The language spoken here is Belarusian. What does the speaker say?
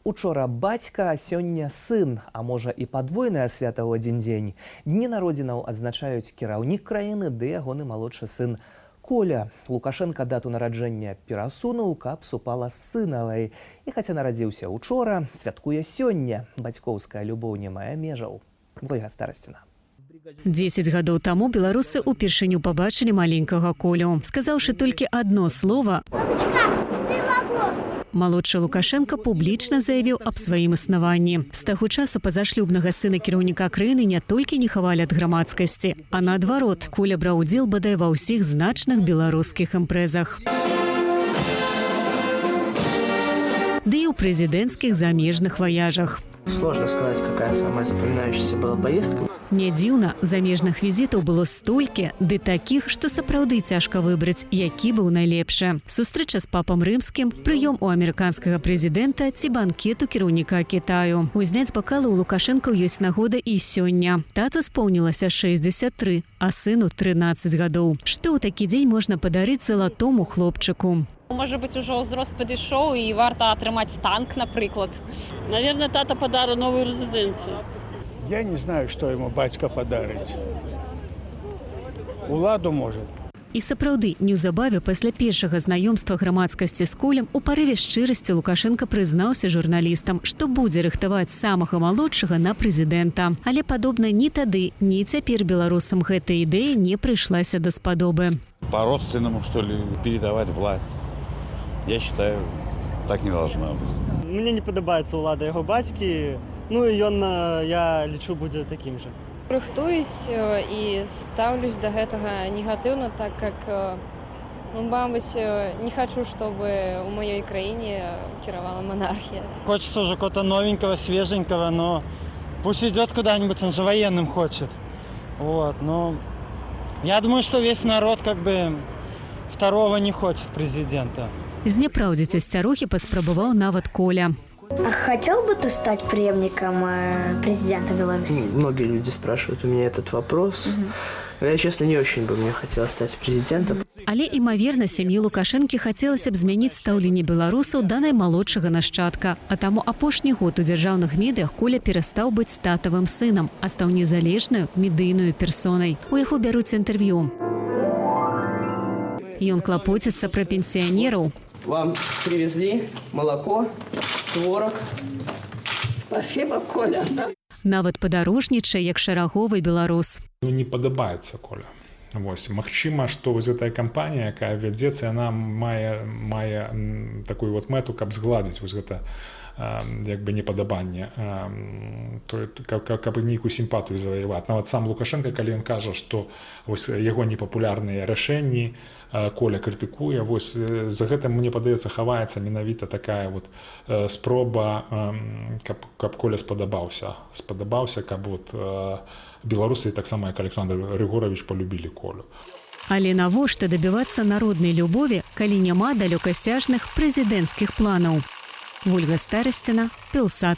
Учора бацька, а сёння сын, а можа і падвойнае свята ў адзін дзень. Дні народзінаў адзначаюць кіраўнік краіны ды ягоны малодшы сын Коля. Лукашенко дату нараджэння перасунуў, каб супала з сынавай. І хаця нарадзіўся учора, святкуе сёння. Бацькоўская любоў не мае межаў. Ольга Старасціна. 10 гадоў таму беларусы ўпершыню пабачылі маленькага Колю. Сказаўшы толькі адно слова, малодшы Лукашенко публічна заявіў аб сваім існаванні. З таго часу пазашлюбнага сына кіраўніка краіны не толькі не хавалі ад грамадскасці, а наадварот, Коля браў удзел бадай ва ўсіх значных беларускіх імпрэзах. Ды і ў прэзідэнцкіх замежных ваяжах. Сложно сказать, какая самая запоминающаяся была поездка. Не дзіўна, замежных візітаў было столькі, ды такіх, што сапраўды цяжка выбраць, які быў найлепшы. Сустрэча з папам рымскім, прыём у амерыканскага прэзідэнта ці банкет у кіраўніка Кітаю. Узняць бакалы ў Лукашенка ёсць нагода і сёння. Тату споўнілася 63, а сыну 13 гадоў. Што ў такі дзень можна падарыць залатому хлопчыку? Може бути, уже ўзрост підійшов і варто атрымаць танк, наприклад. Наверное, тата подарит новую резиденцию. Я не знаю, что ему батька подарить. Уладу может. І сапраўды, неўзабаве пасля першага знаёмства грамадскасці з Колем у парыве шчырасці Лукашенко прызнаўся журналістам, што будзе рыхтаваць самага малодшага на прэзідэнта. Але падобна ні тады, ні цяпер беларусам гэта ідэя не прыйшлася даспадобы. По-родственному, что ли, передавать власть? Я считаю, так не должно быть. Мне не падабаецца ўлада яго бацькі, ну і ён, я лічу, будзе такім жа. Рыхтуюсь і ставлюсь до гэтага негатыўна, так как, мабыць, не хочу, чтобы у моей краіне кіравала монархия. Хочется уже какого-то новенького, свеженького, но пусть идет куда-нибудь, он же военным хочет. Вот, но я думаю, что весь народ как бы второго не хочет президента. Зняпраўдзіць асцярохі паспрабаваў нават Коля. А хотел бы ты стать преемником президента Беларуси? Многие люди спрашивают у меня этот вопрос. Я, честно, не очень бы мне хотелось стать президентом. Але, імаверна, сям'і Лукашэнкі хацелася б змяніць стаўленне беларусаў да наймалодшага нашчадка. А таму апошні год у дзяржаўных медыях Коля перастаў быць татавым сынам, а стаў незалежнаю медыйную персонай. У яго бяруць інтэрв'ю. Ён клапоціцца пра пенсіянераў. Вам привезли молоко, творог. Спасибо, Коля. Нават падарожнічае, як шараговы беларус. Не падабаецца Коля. Вось, магчыма, што вось гэтая кампанія, якая вядзецца, яна мае такую вот мэту, каб згладзіць вось гэта як бы непадабанне, каб нейкую сімпатыю заваяваць. Нават сам Лукашенко, калі ён кажа, што вось яго непапулярныя рашэнні Коля крытыкуе, вось за гэтым, мне падаецца, хаваецца менавіта такая вот спроба, каб Коля спадабаўся, каб вот беларусы, таксама як Александр Григорович, полюбілі Колю. Але навошта дабівацца народнай любові, калі няма далёкасяжных прэзідэнцкіх планаў? Ольга Старасціна, Белсат.